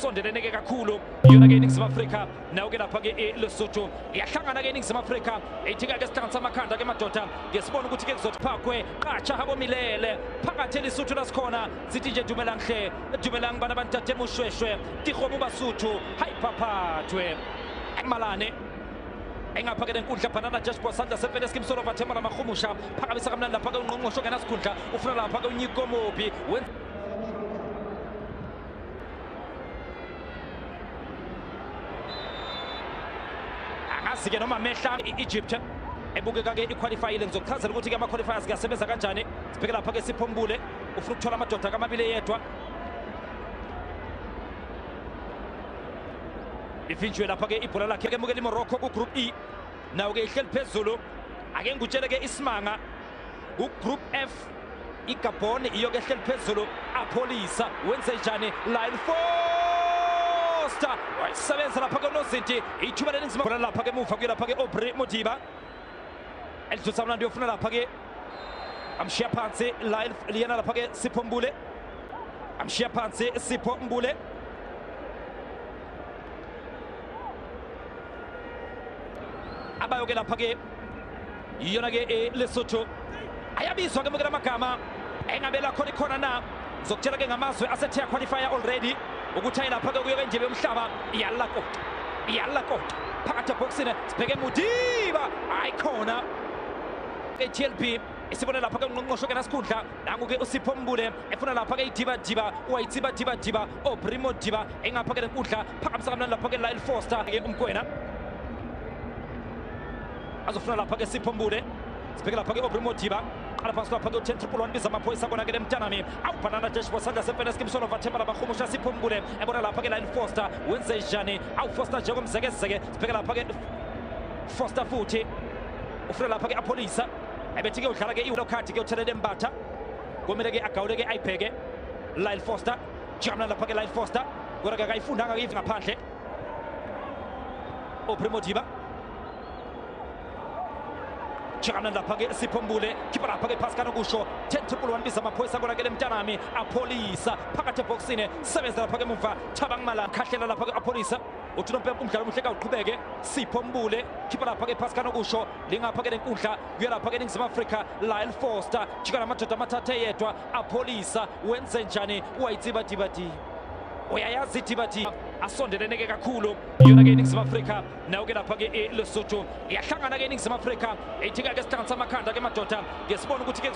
asondelene ke kakhulu yona ke iningizimu Afrika nayo ke lapha ke Lesotho iyahlangana ke iningizimu Afrika ethi ke sihlanganisa amakhanda ke madoda ngesibona ukuthi ke kuzophakwe qacha habo milele phakathi eLesotho lasikhona sithi nje dumelang hle dumelang bana bantate mushweshwe tikhomo basuthu hayiphaphethwe emalane engaphakele enkundla banana dashboard sandla sefene skimsolo bathemba lamahumusha phakamisa kamnandi lapha ke ungqongqosho ngenasikhundla ufuna lapha ke unyiko mobi asike noma mehla Egypt ebukeka ke iqualifyile ngizokuchazela ukuthi ke ama qualifiers kuyasebenza kanjani sibheke lapha ke Sipho Mbule ufuna ukuthola amadoda kamabili yedwa ifinjwe lapha ke ibhola lakhe ke mukeli Morocco ku group E nawo ke ihleli phezulu ake ngutshele ke isimanga ku group F iGabon iyo ke ihleli phezulu apolisa wenze njani line 4 wayisebenza lapha ke nozinti ithuba leningizimu bona lapha ke muva kuyelapha ke Aubrey Modiba elithusa mnandi yofuna lapha ke amshiya phansi line liyena lapha ke Sipho Mbule amshiya phansi Sipho Mbule abayo ke lapha ke yona ke Lesotho ayabizwa ke mukela amagama engabela khona ikhona na zokutshela ke ngamazwe asethe qualifier already ukuthi lapha ke kuye nje bemhlaba iyalako phakathi boxini sibheke Modiba ayikhona eTLP isibona lapha ke ungqongqosho ke nasikhundla nangu ke uSipho Mbule efuna lapha ke idiba wayitsiba Aubrey Modiba engapha ke enkundla phakamisa kamnandi lapha ke Lyle Foster ke umkwena azofuna lapha ke Sipho Mbule sibheke lapha ke Aubrey Modiba qala phansi lapha ke 10-1 biza amaphoyisa kona ke emntanami awubhanana dashboard sandla sefene skimsolo vathemba labahumusha Sipho Mbule ebona lapha ke Lyle Foster wenze njani Foster njengomzekezeke sibheke lapha ke Foster futhi ufuna lapha ke apolisa ebethi ke udlala ke iwilokhathi ke uthelela embatha komele ke agawule ke ayibheke Lyle Foster jamna lapha ke Lyle Foster kodwa ke akayifundanga ke ngaphandle Aubrey Modiba Chana lapha ke Sipho Mbule khipha lapha ke Pascal kusho 10-1 biza amaphoyisa kona ke emntanami apolisa phakathi eboxini sebenza lapha ke muva thabangimala khahlela lapha ke apolisa uthi nompempe umdlalo omuhle ka uqhubeke Sipho Mbule khipha lapha ke Pascal kusho lingapha ke enkundla kuya lapha ke eNingizimu Afrika Lyle Foster jika lamadoda amathathe yedwa apolisa wenze njani wayitsiba dibati uyayazi dibati asondelene ke kakhulu yona ke iningizimu Afrika nayo ke lapha ke Lesotho iyahlangana ke iningizimu Afrika ethi ke sihlanganisa amakhanda ke madoda ngesibona ukuthi ke